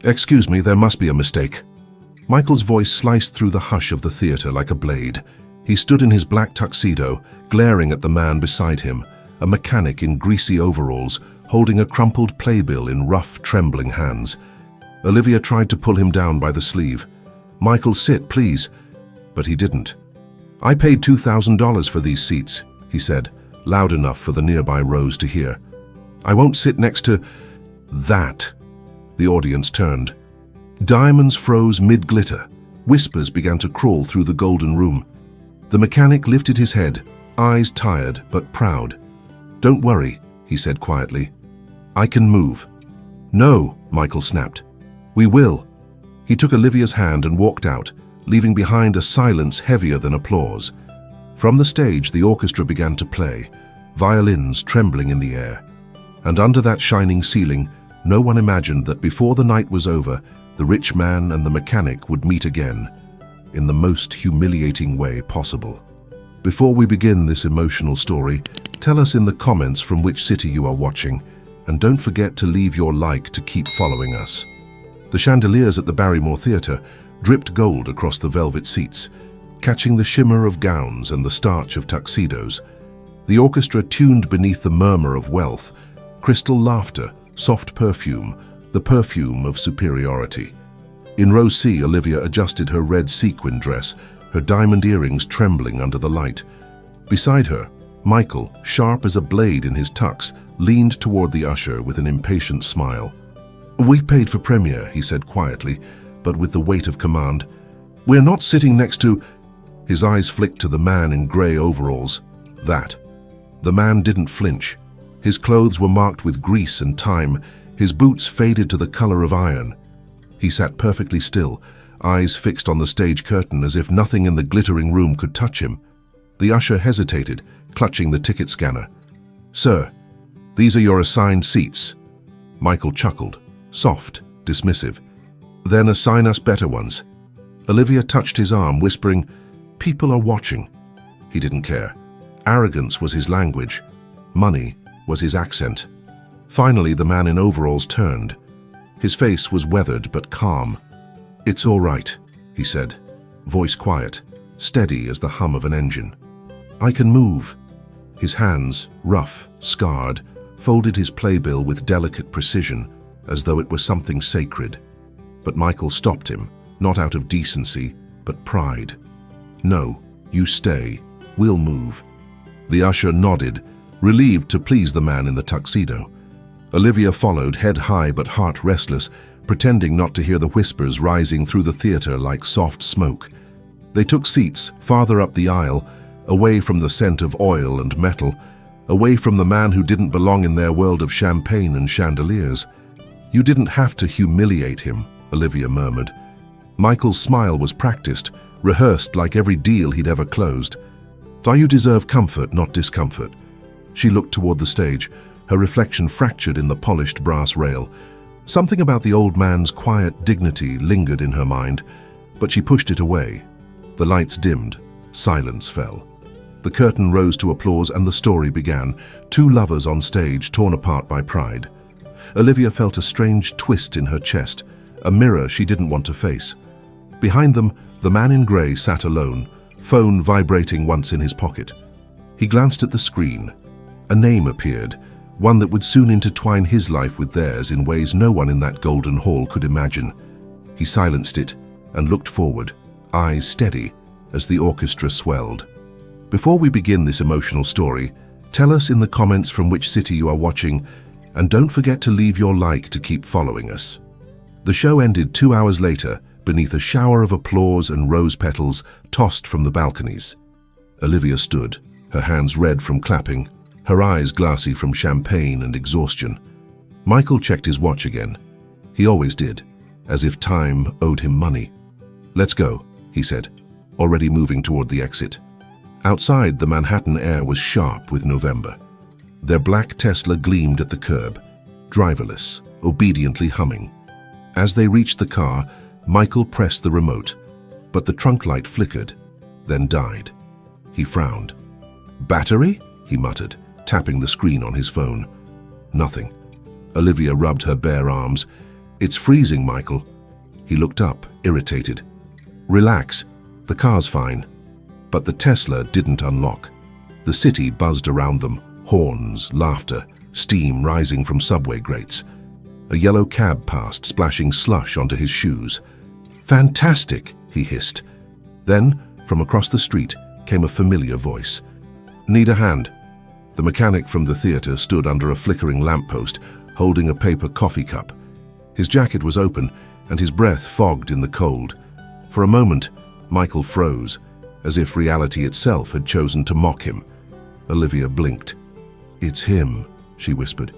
Excuse me, there must be a mistake. Michael's voice sliced through the hush of the theater like a blade. He stood in his black tuxedo, glaring at the man beside him, a mechanic in greasy overalls, holding a crumpled playbill in rough, trembling hands. Olivia tried to pull him down by the sleeve. "Michael, sit, please." But he didn't. "I paid $2,000 for these seats," he said, loud enough for the nearby rows to hear. "I won't sit next to that." The audience turned. Diamonds froze mid-glitter. Whispers began to crawl through the golden room. The mechanic lifted his head, eyes tired but proud. "Don't worry," he said quietly. "I can move." "No," Michael snapped. "We will." He took Olivia's hand and walked out, leaving behind a silence heavier than applause. From the stage, the orchestra began to play, violins trembling in the air. And under that shining ceiling, no one imagined that before the night was over, the rich man and the mechanic would meet again, in the most humiliating way possible. Before we begin this emotional story, tell us in the comments from which city you are watching, and don't forget to leave your like to keep following us. The chandeliers at the Barrymore Theatre dripped gold across the velvet seats, catching the shimmer of gowns and the starch of tuxedos. The orchestra tuned beneath the murmur of wealth, crystal laughter, soft perfume, the perfume of superiority. In row C, Olivia adjusted her red sequin dress, her diamond earrings trembling under the light. Beside her, Michael, sharp as a blade in his tux, leaned toward the usher with an impatient smile. "We paid for premiere," he said quietly, but with the weight of command. "We're not sitting next to—" His eyes flicked to the man in grey overalls. That. The man didn't flinch. His clothes were marked with grease and time, his boots faded to the color of iron. He sat perfectly still, eyes fixed on the stage curtain as if nothing in the glittering room could touch him. The usher hesitated, clutching the ticket scanner. "Sir, these are your assigned seats." Michael chuckled, soft, dismissive. "Then assign us better ones." Olivia touched his arm, whispering, "People are watching." He didn't care. Arrogance was his language. Money was his accent. Finally, the man in overalls turned. His face was weathered but calm. "It's all right," he said, voice quiet, steady as the hum of an engine. "I can move." His hands, rough, scarred, folded his playbill with delicate precision, as though it were something sacred. But Michael stopped him, not out of decency, but pride. "No, you stay. We'll move." The usher nodded, relieved to please the man in the tuxedo. Olivia followed, head high but heart restless, pretending not to hear the whispers rising through the theater like soft smoke. They took seats farther up the aisle, away from the scent of oil and metal, away from the man who didn't belong in their world of champagne and chandeliers. "You didn't have to humiliate him," Olivia murmured. Michael's smile was practiced, rehearsed like every deal he'd ever closed. "You deserve comfort, not discomfort." She looked toward the stage, her reflection fractured in the polished brass rail. Something about the old man's quiet dignity lingered in her mind, but she pushed it away. The lights dimmed, silence fell. The curtain rose to applause and the story began, two lovers on stage torn apart by pride. Olivia felt a strange twist in her chest, a mirror she didn't want to face. Behind them, the man in grey sat alone, phone vibrating once in his pocket. He glanced at the screen. A name appeared, one that would soon intertwine his life with theirs in ways no one in that golden hall could imagine. He silenced it and looked forward, eyes steady, as the orchestra swelled. Before we begin this emotional story, tell us in the comments from which city you are watching, and don't forget to leave your like to keep following us. The show ended 2 hours later, beneath a shower of applause and rose petals tossed from the balconies. Olivia stood, her hands red from clapping, her eyes glassy from champagne and exhaustion. Michael checked his watch again. He always did, as if time owed him money. "Let's go," he said, already moving toward the exit. Outside, the Manhattan air was sharp with November. Their black Tesla gleamed at the curb, driverless, obediently humming. As they reached the car, Michael pressed the remote, but the trunk light flickered, then died. He frowned. "Battery?" he muttered, tapping the screen on his phone. Nothing. Olivia rubbed her bare arms. It's freezing, Michael. He looked up, irritated. Relax, the car's fine. But the Tesla didn't unlock. The city buzzed around them, horns, laughter, steam rising from subway grates. A yellow cab passed, splashing slush onto his shoes. Fantastic, he hissed. Then, from across the street, came a familiar voice. Need a hand? The mechanic from the theater stood under a flickering lamppost, holding a paper coffee cup. His jacket was open, and his breath fogged in the cold. For a moment, Michael froze, as if reality itself had chosen to mock him. Olivia blinked. It's him, she whispered.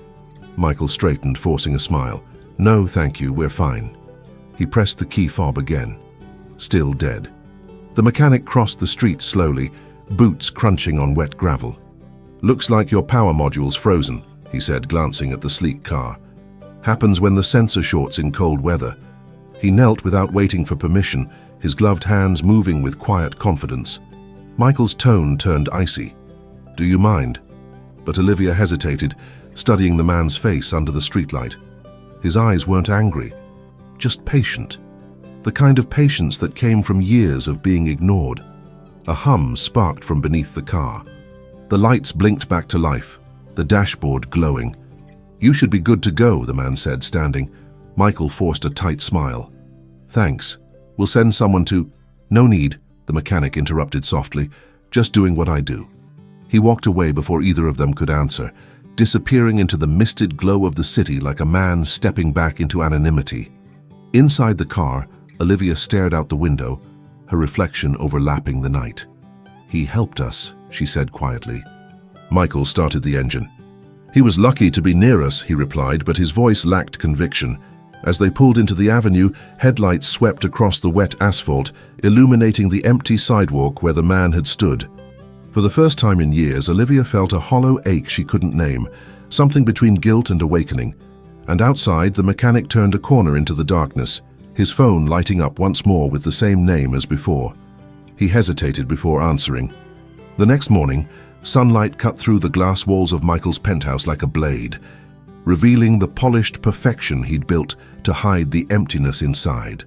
Michael straightened, forcing a smile. No, thank you, we're fine. He pressed the key fob again. Still dead. The mechanic crossed the street slowly, boots crunching on wet gravel. Looks like your power module's frozen, he said, glancing at the sleek car. Happens when the sensor shorts in cold weather. He knelt without waiting for permission, his gloved hands moving with quiet confidence. Michael's tone turned icy. Do you mind? But Olivia hesitated, studying the man's face under the streetlight. His eyes weren't angry, just patient. The kind of patience that came from years of being ignored. A hum sparked from beneath the car. The lights blinked back to life, the dashboard glowing. You should be good to go, the man said, standing. Michael forced a tight smile. Thanks. We'll send someone to... No need, the mechanic interrupted softly. Just doing what I do. He walked away before either of them could answer, disappearing into the misted glow of the city like a man stepping back into anonymity. Inside the car, Olivia stared out the window, her reflection overlapping the night. He helped us, she said quietly. Michael started the engine. He was lucky to be near us, he replied, but his voice lacked conviction. As they pulled into the avenue, headlights swept across the wet asphalt, illuminating the empty sidewalk where the man had stood. For the first time in years, Olivia felt a hollow ache she couldn't name, something between guilt and awakening. And outside, the mechanic turned a corner into the darkness, his phone lighting up once more with the same name as before. He hesitated before answering. The next morning, sunlight cut through the glass walls of Michael's penthouse like a blade, revealing the polished perfection he'd built to hide the emptiness inside.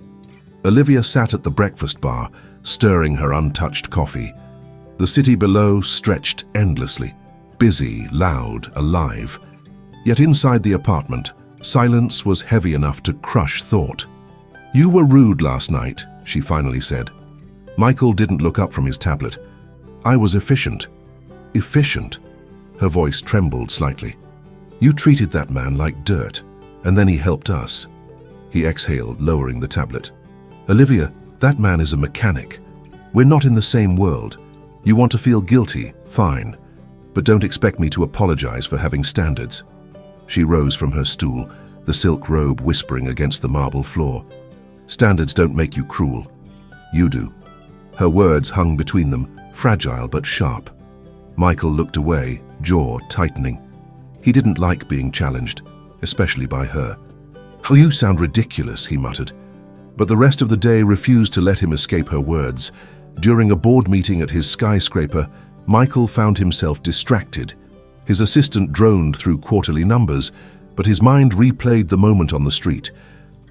Olivia sat at the breakfast bar, stirring her untouched coffee. The city below stretched endlessly, busy, loud, alive. Yet inside the apartment, silence was heavy enough to crush thought. You were rude last night, she finally said. Michael didn't look up from his tablet. I was efficient. Efficient? Her voice trembled slightly. You treated that man like dirt, and then he helped us. He exhaled, lowering the tablet. Olivia, that man is a mechanic. We're not in the same world. You want to feel guilty, fine. But don't expect me to apologize for having standards. She rose from her stool, the silk robe whispering against the marble floor. Standards don't make you cruel. You do. Her words hung between them, fragile but sharp. Michael looked away, jaw tightening. He didn't like being challenged, especially by her. Oh, you sound ridiculous, he muttered. But the rest of the day refused to let him escape her words. During a board meeting at his skyscraper, Michael found himself distracted. His assistant droned through quarterly numbers, but his mind replayed the moment on the street.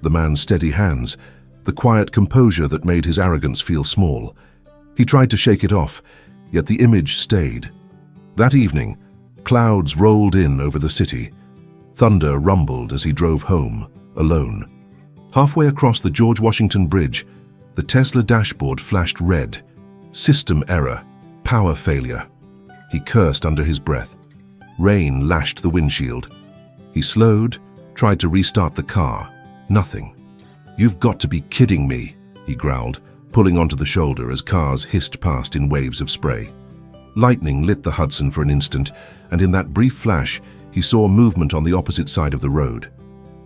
The man's steady hands, the quiet composure that made his arrogance feel small. He tried to shake it off, yet the image stayed. That evening, clouds rolled in over the city. Thunder rumbled as he drove home, alone. Halfway across the George Washington Bridge, the Tesla dashboard flashed red. System error. Power failure. He cursed under his breath. Rain lashed the windshield. He slowed, tried to restart the car. Nothing. You've got to be kidding me, he growled, pulling onto the shoulder as cars hissed past in waves of spray. Lightning lit the Hudson for an instant, and in that brief flash, he saw movement on the opposite side of the road.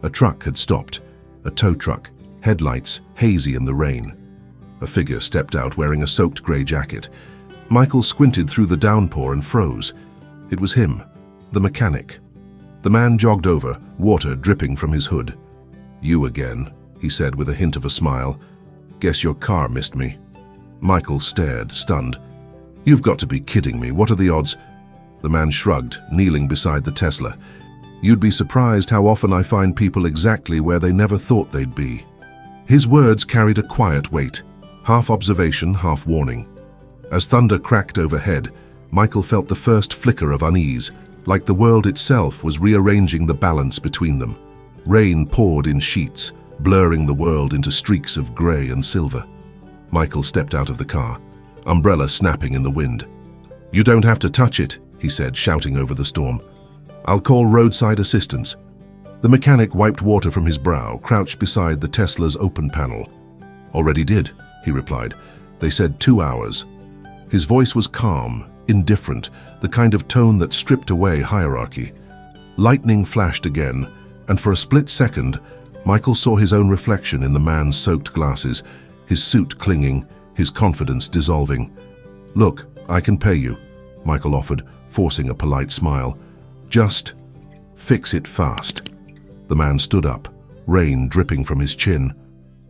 A truck had stopped. A tow truck, headlights hazy in the rain. A figure stepped out wearing a soaked grey jacket. Michael squinted through the downpour and froze. It was him, the mechanic. The man jogged over, water dripping from his hood. You again, he said with a hint of a smile. Guess your car missed me. Michael stared, stunned. You've got to be kidding me. What are the odds? The man shrugged, kneeling beside the Tesla. You'd be surprised how often I find people exactly where they never thought they'd be." His words carried a quiet weight, half observation, half warning. As thunder cracked overhead, Michael felt the first flicker of unease, like the world itself was rearranging the balance between them. Rain poured in sheets, blurring the world into streaks of grey and silver. Michael stepped out of the car, umbrella snapping in the wind. "You don't have to touch it," he said, shouting over the storm. "I'll call roadside assistance." The mechanic wiped water from his brow, crouched beside the Tesla's open panel. "Already did," he replied. "They said 2 hours." His voice was calm, indifferent, the kind of tone that stripped away hierarchy. Lightning flashed again, and for a split second, Michael saw his own reflection in the man's soaked glasses, his suit clinging, his confidence dissolving. "Look, I can pay you," Michael offered, forcing a polite smile. "Just fix it fast." The man stood up, rain dripping from his chin.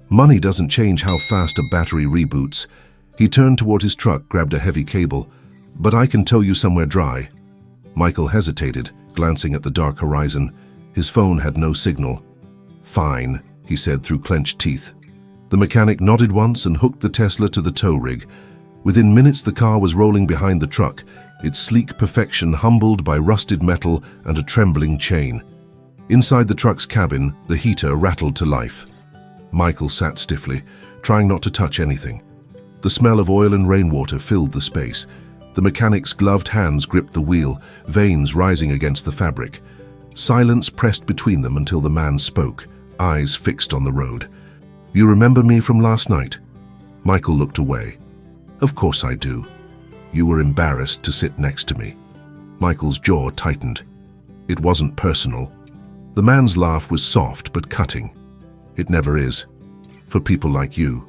"Money doesn't change how fast a battery reboots." He turned toward his truck, grabbed a heavy cable. "But I can tow you somewhere dry." Michael hesitated, glancing at the dark horizon. His phone had no signal. "Fine," he said through clenched teeth. The mechanic nodded once and hooked the Tesla to the tow rig. Within minutes the car was rolling behind the truck, its sleek perfection humbled by rusted metal and a trembling chain. Inside the truck's cabin, the heater rattled to life. Michael sat stiffly, trying not to touch anything. The smell of oil and rainwater filled the space. The mechanic's gloved hands gripped the wheel, veins rising against the fabric. Silence pressed between them until the man spoke, eyes fixed on the road. "You remember me from last night?" Michael looked away. "Of course I do. You were embarrassed to sit next to me." Michael's jaw tightened. "It wasn't personal." The man's laugh was soft but cutting. "It never is. For people like you."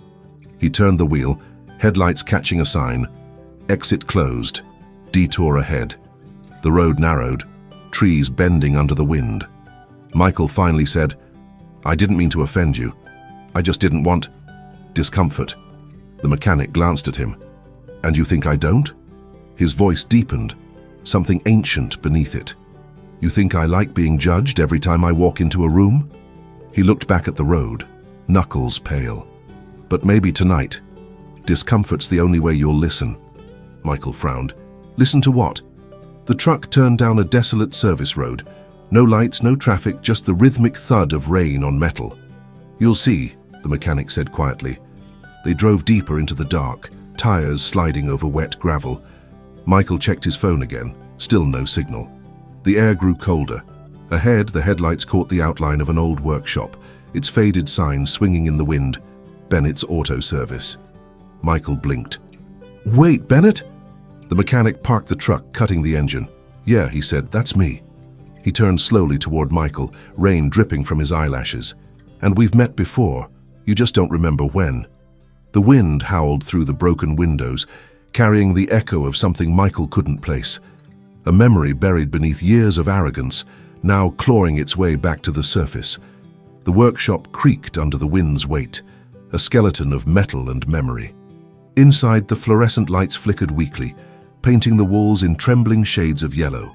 He turned the wheel, headlights catching a sign. Exit closed. Detour ahead. The road narrowed, trees bending under the wind. Michael finally said, "I didn't mean to offend you. I just didn't want discomfort." The mechanic glanced at him. "And you think I don't?" His voice deepened, something ancient beneath it. "You think I like being judged every time I walk into a room?" He looked back at the road, knuckles pale. "But maybe tonight. Discomfort's the only way you'll listen." Michael frowned. "Listen to what?" The truck turned down a desolate service road. No lights, no traffic, just the rhythmic thud of rain on metal. "You'll see," the mechanic said quietly. They drove deeper into the dark, tires sliding over wet gravel. Michael checked his phone again, still no signal. The air grew colder. Ahead, the headlights caught the outline of an old workshop, its faded sign swinging in the wind, Bennett's Auto Service. Michael blinked. "Wait, Bennett?" The mechanic parked the truck, cutting the engine. "Yeah," he said, "that's me." He turned slowly toward Michael, rain dripping from his eyelashes. "And we've met before. You just don't remember when." The wind howled through the broken windows, carrying the echo of something Michael couldn't place. A memory buried beneath years of arrogance, now clawing its way back to the surface. The workshop creaked under the wind's weight, a skeleton of metal and memory. Inside, the fluorescent lights flickered weakly, painting the walls in trembling shades of yellow.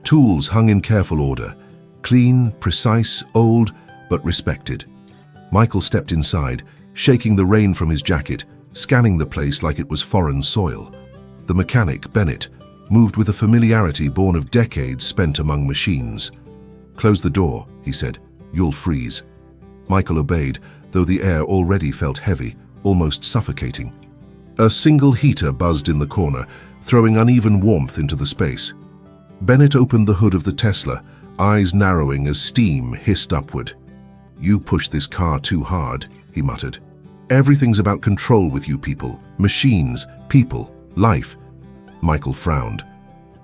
Tools hung in careful order, clean, precise, old, but respected. Michael stepped inside, shaking the rain from his jacket, scanning the place like it was foreign soil. The mechanic, Bennett, moved with a familiarity born of decades spent among machines. "Close the door," he said. "You'll freeze." Michael obeyed, though the air already felt heavy, almost suffocating. A single heater buzzed in the corner, throwing uneven warmth into the space. Bennett opened the hood of the Tesla, eyes narrowing as steam hissed upward. "You push this car too hard," he muttered. "Everything's about control with you people. Machines, people, life." Michael frowned.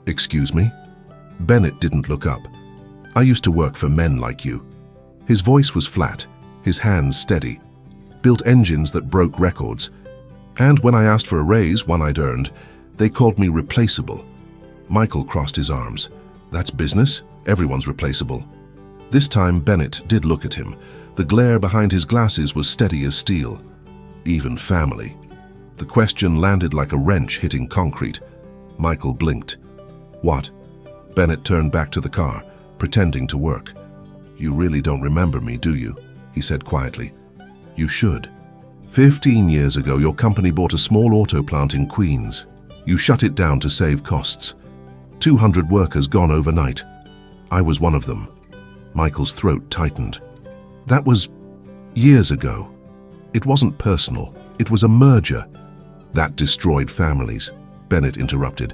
"Excuse me?" Bennett didn't look up. "I used to work for men like you." His voice was flat, his hands steady. "Built engines that broke records. And when I asked for a raise, one I'd earned, they called me replaceable." Michael crossed his arms. "That's business. Everyone's replaceable." This time Bennett did look at him. The glare behind his glasses was steady as steel. "Even family." The question landed like a wrench hitting concrete. Michael blinked. "What?" Bennett turned back to the car, pretending to work. "You really don't remember me, do you?" he said quietly. "You should. 15 years ago, your company bought a small auto plant in Queens. You shut it down to save costs. 200 workers gone overnight. I was one of them." Michael's throat tightened. "That was years ago. It wasn't personal. It was a merger." "That destroyed families," Bennett interrupted.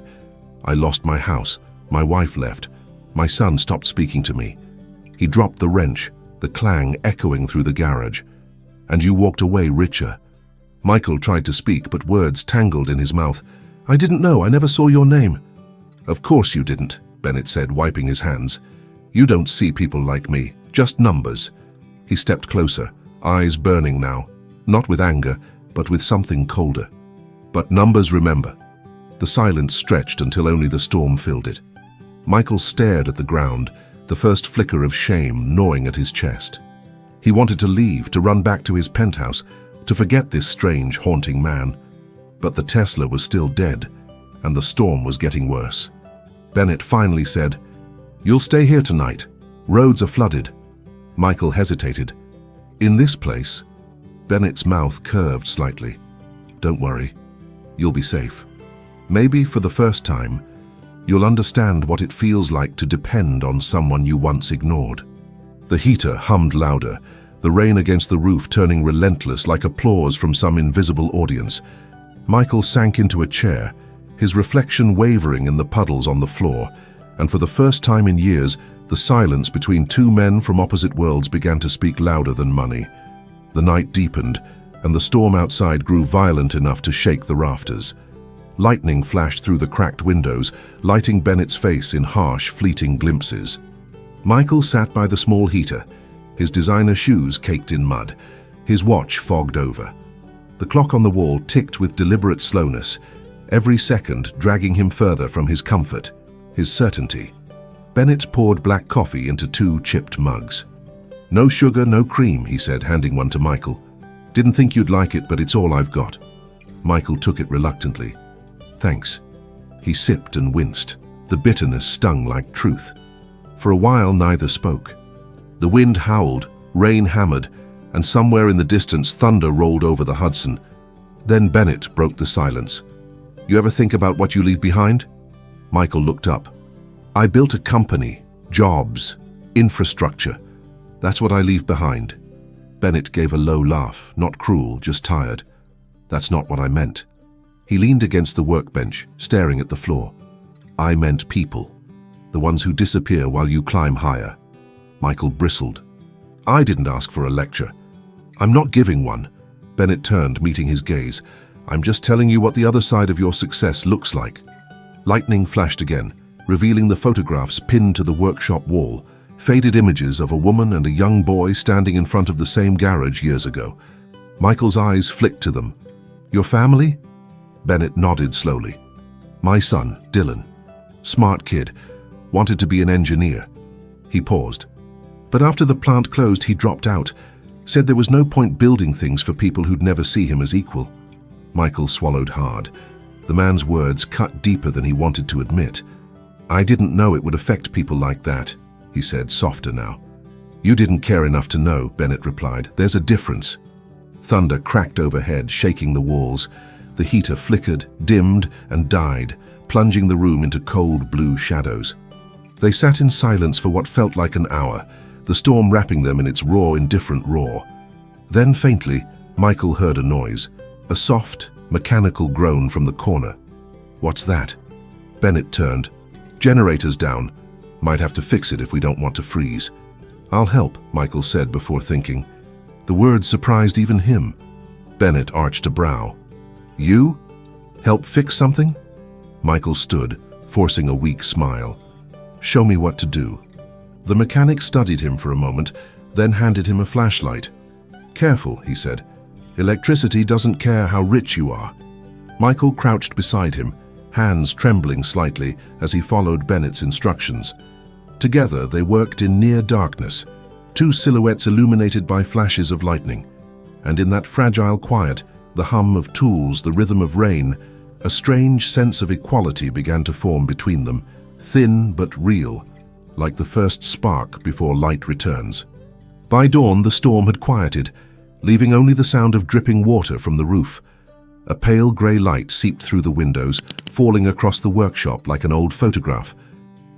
"I lost my house. My wife left. My son stopped speaking to me." He dropped the wrench, the clang echoing through the garage. "And you walked away richer." Michael tried to speak, but words tangled in his mouth. "I didn't know. I never saw your name." "Of course you didn't," Bennett said, wiping his hands. "You don't see people like me, just numbers." He stepped closer, eyes burning now, not with anger, but with something colder. "But numbers remember." The silence stretched until only the storm filled it. Michael stared at the ground, the first flicker of shame gnawing at his chest. He wanted to leave, to run back to his penthouse, to forget this strange, haunting man. But the Tesla was still dead, and the storm was getting worse. Bennett finally said, "You'll stay here tonight. Roads are flooded." Michael hesitated. "In this place?" Bennett's mouth curved slightly. "Don't worry. You'll be safe. Maybe for the first time, you'll understand what it feels like to depend on someone you once ignored." The heater hummed louder, the rain against the roof turning relentless like applause from some invisible audience. Michael sank into a chair, his reflection wavering in the puddles on the floor, and for the first time in years, the silence between two men from opposite worlds began to speak louder than money. The night deepened, and the storm outside grew violent enough to shake the rafters. Lightning flashed through the cracked windows, lighting Bennett's face in harsh, fleeting glimpses. Michael sat by the small heater, his designer shoes caked in mud, his watch fogged over. The clock on the wall ticked with deliberate slowness, every second dragging him further from his comfort, his certainty. Bennett poured black coffee into 2 chipped mugs. "No sugar, no cream," he said, handing one to Michael. "Didn't think you'd like it, but it's all I've got." Michael took it reluctantly. "Thanks." He sipped and winced. The bitterness stung like truth. For a while, neither spoke. The wind howled, rain hammered, and somewhere in the distance, thunder rolled over the Hudson. Then Bennett broke the silence. "You ever think about what you leave behind?" Michael looked up. "I built a company, jobs, infrastructure. That's what I leave behind." Bennett gave a low laugh, not cruel, just tired. "That's not what I meant." He leaned against the workbench, staring at the floor. "I meant people, the ones who disappear while you climb higher." Michael bristled. "I didn't ask for a lecture." "I'm not giving one." Bennett turned, meeting his gaze. "I'm just telling you what the other side of your success looks like." Lightning flashed again, revealing the photographs pinned to the workshop wall, faded images of a woman and a young boy standing in front of the same garage years ago. Michael's eyes flicked to them. "Your family?" Bennett nodded slowly. "My son, Dylan. Smart kid. Wanted to be an engineer." He paused. "But after the plant closed, he dropped out. Said there was no point building things for people who'd never see him as equal." Michael swallowed hard. The man's words cut deeper than he wanted to admit. "I didn't know it would affect people like that," he said, softer now. "You didn't care enough to know," Bennett replied. "There's a difference." Thunder cracked overhead, shaking the walls. The heater flickered, dimmed, and died, plunging the room into cold blue shadows. They sat in silence for what felt like an hour, the storm wrapping them in its raw, indifferent roar. Then, faintly, Michael heard a noise, a soft, mechanical groan from the corner. "What's that?" Bennett turned. "Generator's down. Might have to fix it if we don't want to freeze." "I'll help," Michael said before thinking. The words surprised even him. Bennett arched a brow. "You? Help fix something?" Michael stood, forcing a weak smile. "Show me what to do." The mechanic studied him for a moment, then handed him a flashlight. "Careful," he said. "Electricity doesn't care how rich you are." Michael crouched beside him, hands trembling slightly as he followed Bennett's instructions. Together they worked in near darkness, 2 silhouettes illuminated by flashes of lightning. And in that fragile quiet, the hum of tools, the rhythm of rain, a strange sense of equality began to form between them, thin but real. like the first spark before light returns. By dawn, the storm had quieted, leaving only the sound of dripping water from the roof. A pale grey light seeped through the windows, falling across the workshop like an old photograph.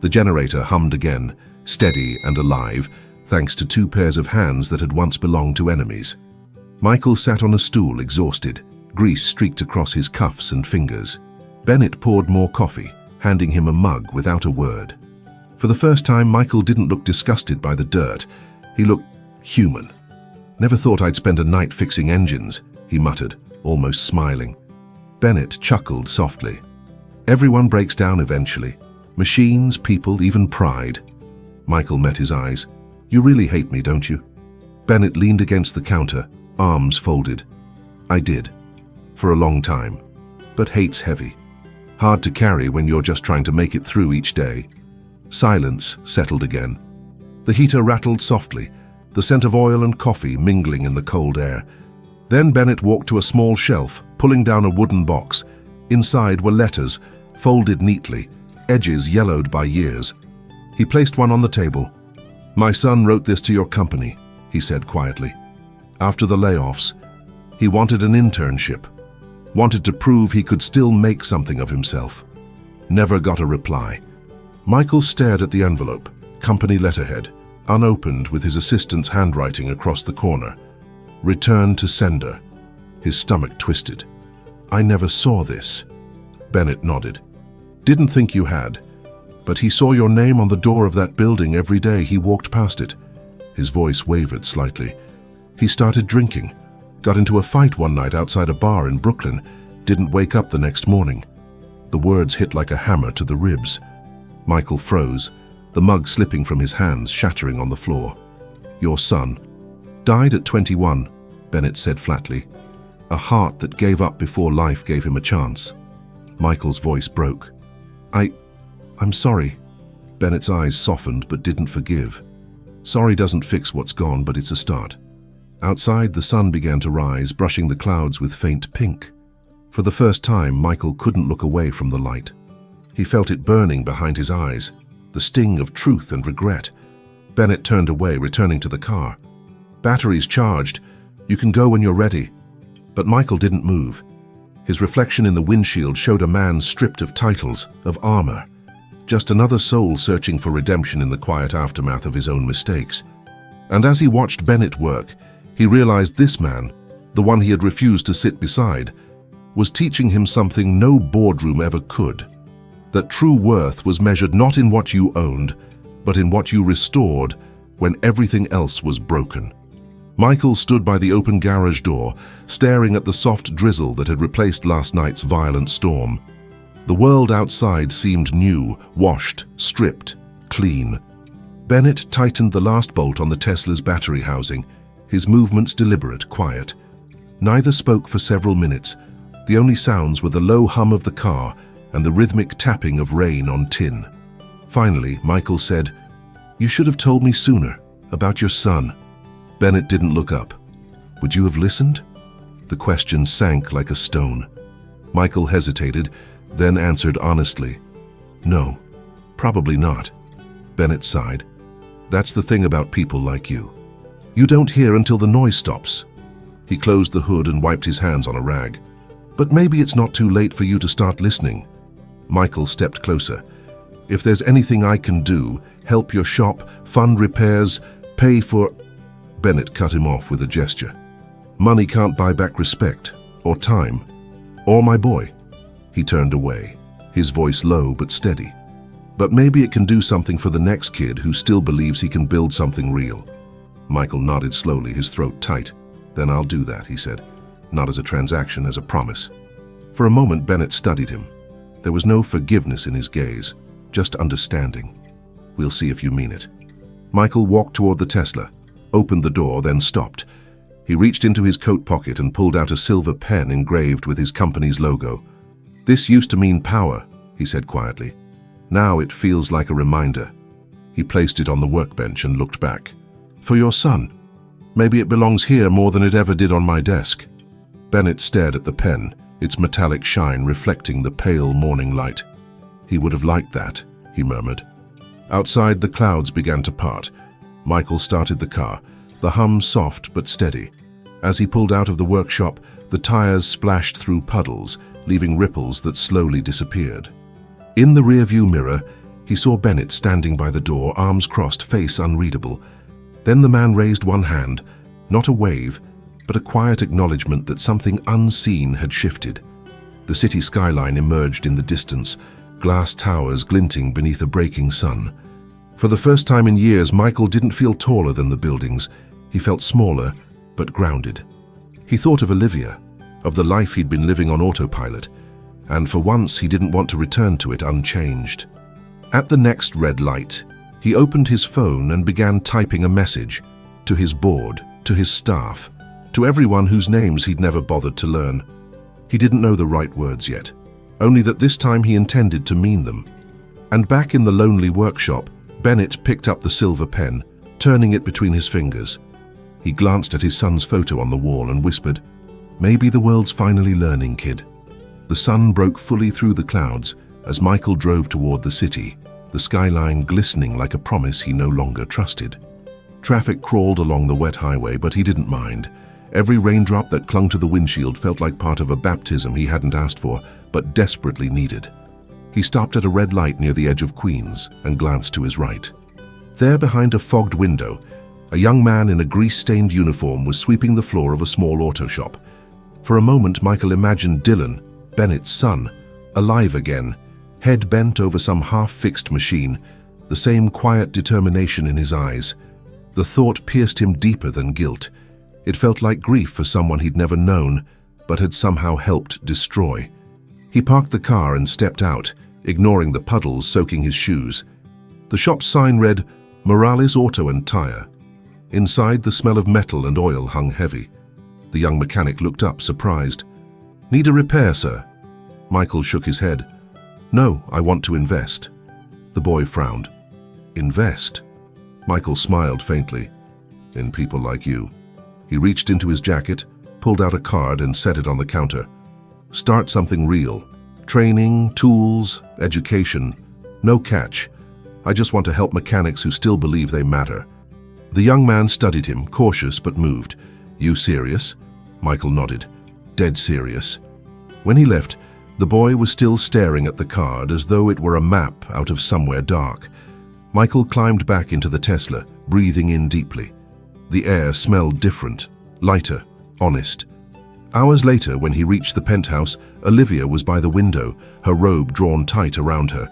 The generator hummed again, steady and alive, thanks to 2 pairs of hands that had once belonged to enemies. Michael sat on a stool, exhausted. Grease streaked across his cuffs and fingers. Bennett poured more coffee, handing him a mug without a word. For the first time, Michael didn't look disgusted by the dirt. He looked human. "Never thought I'd spend a night fixing engines," he muttered, almost smiling. Bennett chuckled softly. "Everyone breaks down eventually. Machines, people, even pride." Michael met his eyes. "You really hate me, don't you?" Bennett leaned against the counter, arms folded. "I did. For a long time. But hate's heavy. Hard to carry when you're just trying to make it through each day." Silence settled again. The heater rattled softly, the scent of oil and coffee mingling in the cold air. Then Bennett walked to a small shelf, pulling down a wooden box. Inside were letters, folded neatly, edges yellowed by years. He placed one on the table. "My son wrote this to your company," he said quietly. "After the layoffs, he wanted an internship, wanted to prove he could still make something of himself. Never got a reply." Michael stared at the envelope, company letterhead, unopened with his assistant's handwriting across the corner. "Return to sender." His stomach twisted. "I never saw this." Bennett nodded. "Didn't think you had. But he saw your name on the door of that building every day he walked past it." His voice wavered slightly. "He started drinking. Got into a fight one night outside a bar in Brooklyn. Didn't wake up the next morning." The words hit like a hammer to the ribs. Michael froze, the mug slipping from his hands, shattering on the floor. "Your son died at 21, Bennett said flatly. "A heart that gave up before life gave him a chance." Michael's voice broke. I'm sorry." Bennett's eyes softened but didn't forgive. "Sorry doesn't fix what's gone, but it's a start." Outside, the sun began to rise, brushing the clouds with faint pink. For the first time, Michael couldn't look away from the light. He felt it burning behind his eyes, the sting of truth and regret. Bennett turned away, returning to the car. "Batteries charged. You can go when you're ready." But Michael didn't move. His reflection in the windshield showed a man stripped of titles, of armor. Just another soul searching for redemption in the quiet aftermath of his own mistakes. And as he watched Bennett work, he realized this man, the one he had refused to sit beside, was teaching him something no boardroom ever could. That true worth was measured not in what you owned, but in what you restored when everything else was broken. Michael stood by the open garage door, staring at the soft drizzle that had replaced last night's violent storm. The world outside seemed new, washed, stripped, clean. Bennett tightened the last bolt on the Tesla's battery housing, his movements deliberate, quiet. Neither spoke for several minutes. The only sounds were the low hum of the car and the rhythmic tapping of rain on tin. Finally, Michael said, "You should have told me sooner, about your son." Bennett didn't look up. "Would you have listened?" The question sank like a stone. Michael hesitated, then answered honestly, "No, probably not." Bennett sighed. "That's the thing about people like you. You don't hear until the noise stops." He closed the hood and wiped his hands on a rag. "But maybe it's not too late for you to start listening." Michael stepped closer. "If there's anything I can do, help your shop, fund repairs, pay for—" Bennett cut him off with a gesture. "Money can't buy back respect, or time, or my boy." He turned away, his voice low but steady. "But maybe it can do something for the next kid who still believes he can build something real." Michael nodded slowly, his throat tight. "Then I'll do that," he said. "Not as a transaction, as a promise." For a moment, Bennett studied him. There was no forgiveness in his gaze, just understanding. "We'll see if you mean it." Michael walked toward the Tesla, opened the door, then stopped. He reached into his coat pocket and pulled out a silver pen engraved with his company's logo. "This used to mean power," he said quietly. "Now it feels like a reminder." He placed it on the workbench and looked back. "For your son. Maybe it belongs here more than it ever did on my desk." Bennett stared at the pen, its metallic shine reflecting the pale morning light. "He would have liked that," he murmured. Outside, the clouds began to part. Michael started the car, the hum soft but steady. As he pulled out of the workshop, the tires splashed through puddles, leaving ripples that slowly disappeared. In the rearview mirror, he saw Bennett standing by the door, arms crossed, face unreadable. Then the man raised one hand, not a wave, but a quiet acknowledgement that something unseen had shifted. The city skyline emerged in the distance, glass towers glinting beneath a breaking sun. For the first time in years, Michael didn't feel taller than the buildings. He felt smaller, but grounded. He thought of Olivia, of the life he'd been living on autopilot, and for once he didn't want to return to it unchanged. At the next red light, he opened his phone and began typing a message to his board, to his staff, to everyone whose names he'd never bothered to learn. He didn't know the right words yet, only that this time he intended to mean them. And back in the lonely workshop, Bennett picked up the silver pen, turning it between his fingers. He glanced at his son's photo on the wall and whispered, "Maybe the world's finally learning, kid." The sun broke fully through the clouds as Michael drove toward the city, the skyline glistening like a promise he no longer trusted. Traffic crawled along the wet highway, but he didn't mind. Every raindrop that clung to the windshield felt like part of a baptism he hadn't asked for, but desperately needed. He stopped at a red light near the edge of Queens and glanced to his right. There, behind a fogged window, a young man in a grease-stained uniform was sweeping the floor of a small auto shop. For a moment, Michael imagined Dylan, Bennett's son, alive again, head bent over some half-fixed machine, the same quiet determination in his eyes. The thought pierced him deeper than guilt. It felt like grief for someone he'd never known, but had somehow helped destroy. He parked the car and stepped out, ignoring the puddles soaking his shoes. The shop's sign read, "Morales Auto and Tire." Inside, the smell of metal and oil hung heavy. The young mechanic looked up, surprised. "Need a repair, sir?" Michael shook his head. "No, I want to invest." The boy frowned. "Invest?" Michael smiled faintly. "In people like you." He reached into his jacket, pulled out a card and set it on the counter. "Start something real. Training, tools, education. No catch. I just want to help mechanics who still believe they matter." The young man studied him, cautious but moved. "You serious?" Michael nodded. "Dead serious." When he left, the boy was still staring at the card as though it were a map out of somewhere dark. Michael climbed back into the Tesla, breathing in deeply. The air smelled different, lighter, honest. Hours later, when he reached the penthouse, Olivia was by the window, her robe drawn tight around her.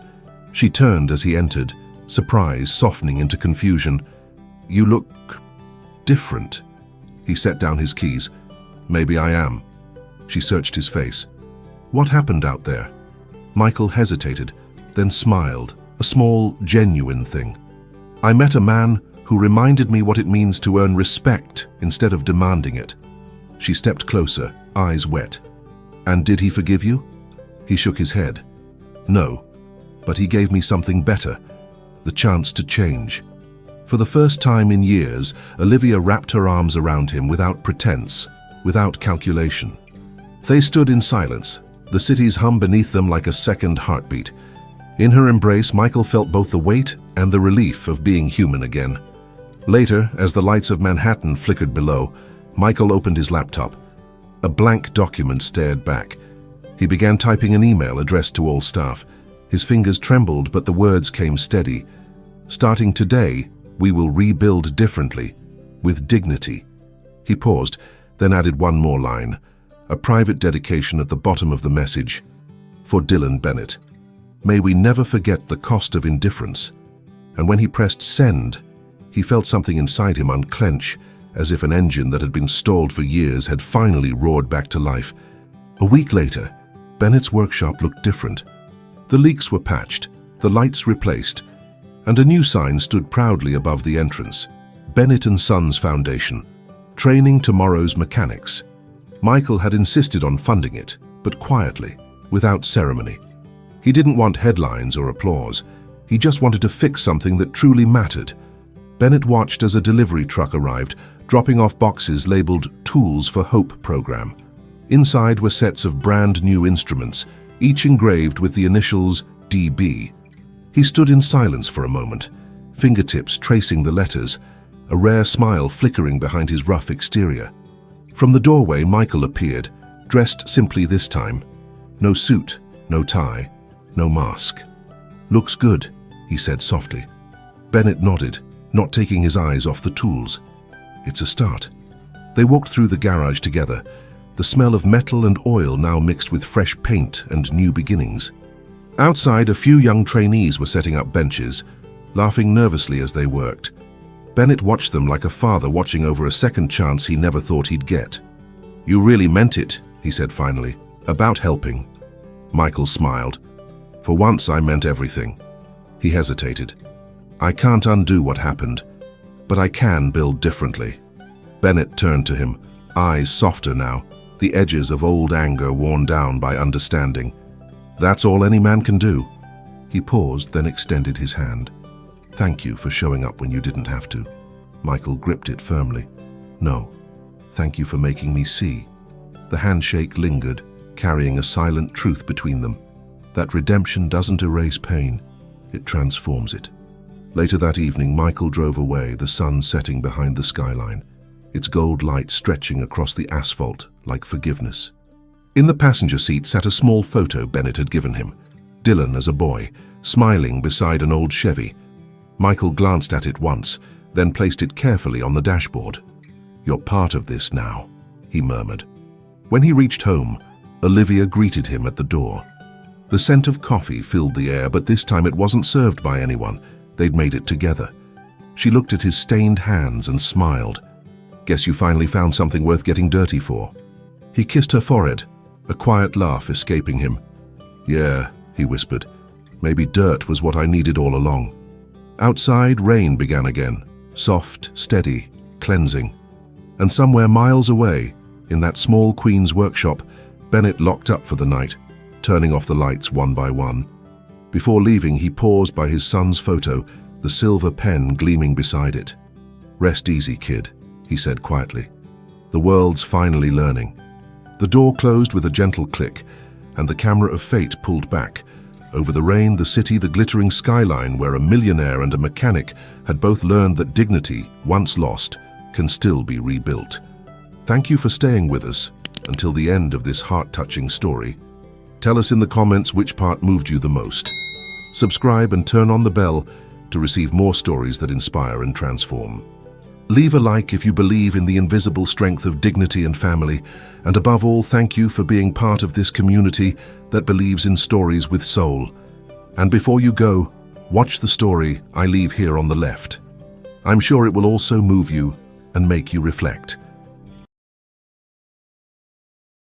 She turned as he entered, surprise softening into confusion. "You look different." He set down his keys. "Maybe I am." She searched his face. "What happened out there?" Michael hesitated, then smiled, a small, genuine thing. "I met a man who reminded me what it means to earn respect instead of demanding it." She stepped closer, eyes wet. "And did he forgive you?" He shook his head. "No, but he gave me something better, the chance to change." For the first time in years, Olivia wrapped her arms around him without pretense, without calculation. They stood in silence, the city's hum beneath them like a second heartbeat. In her embrace, Michael felt both the weight and the relief of being human again. Later, as the lights of Manhattan flickered below, Michael opened his laptop. A blank document stared back. He began typing an email addressed to all staff. His fingers trembled, but the words came steady. "Starting today, we will rebuild differently, with dignity." He paused, then added one more line, a private dedication at the bottom of the message. "For Dylan Bennett. May we never forget the cost of indifference." And when he pressed send, he felt something inside him unclench, as if an engine that had been stalled for years had finally roared back to life. A week later, Bennett's workshop looked different. The leaks were patched, the lights replaced, and a new sign stood proudly above the entrance. Bennett & Sons Foundation, training tomorrow's mechanics. Michael had insisted on funding it, but quietly, without ceremony. He didn't want headlines or applause. He just wanted to fix something that truly mattered. Bennett watched as a delivery truck arrived, dropping off boxes labeled Tools for Hope program. Inside were sets of brand new instruments, each engraved with the initials DB. He stood in silence for a moment, fingertips tracing the letters, a rare smile flickering behind his rough exterior. From the doorway, Michael appeared, dressed simply this time. No suit, no tie, no mask. "Looks good," he said softly. Bennett nodded, not taking his eyes off the tools. "It's a start." They walked through the garage together, the smell of metal and oil now mixed with fresh paint and new beginnings. Outside, a few young trainees were setting up benches, laughing nervously as they worked. Bennett watched them like a father watching over a second chance he never thought he'd get. "You really meant it," he said finally, "about helping." Michael smiled. "For once I meant everything." He hesitated. "I can't undo what happened, but I can build differently." Bennett turned to him, eyes softer now, the edges of old anger worn down by understanding. "That's all any man can do." He paused, then extended his hand. "Thank you for showing up when you didn't have to." Michael gripped it firmly. "No, thank you for making me see." The handshake lingered, carrying a silent truth between them. That redemption doesn't erase pain, it transforms it. Later that evening, Michael drove away, the sun setting behind the skyline, its gold light stretching across the asphalt like forgiveness. In the passenger seat sat a small photo Bennett had given him, Dylan as a boy, smiling beside an old Chevy. Michael glanced at it once, then placed it carefully on the dashboard. "You're part of this now," he murmured. When he reached home, Olivia greeted him at the door. The scent of coffee filled the air, but this time it wasn't served by anyone. They'd made it together. She looked at his stained hands and smiled. "Guess you finally found something worth getting dirty for." He kissed her forehead, a quiet laugh escaping him. "Yeah," he whispered. "Maybe dirt was what I needed all along." Outside, rain began again, soft, steady, cleansing. And somewhere miles away, in that small Queen's workshop, Bennett locked up for the night, turning off the lights one by one. Before leaving, he paused by his son's photo, the silver pen gleaming beside it. "Rest easy, kid," he said quietly. "The world's finally learning." The door closed with a gentle click, and the camera of fate pulled back. Over the rain, the city, the glittering skyline where a millionaire and a mechanic had both learned that dignity, once lost, can still be rebuilt. Thank you for staying with us until the end of this heart-touching story. Tell us in the comments which part moved you the most. Subscribe and turn on the bell to receive more stories that inspire and transform. Leave a like if you believe in the invisible strength of dignity and family, and above all, thank you for being part of this community that believes in stories with soul. And before you go, watch the story I leave here on the left. I'm sure it will also move you and make you reflect.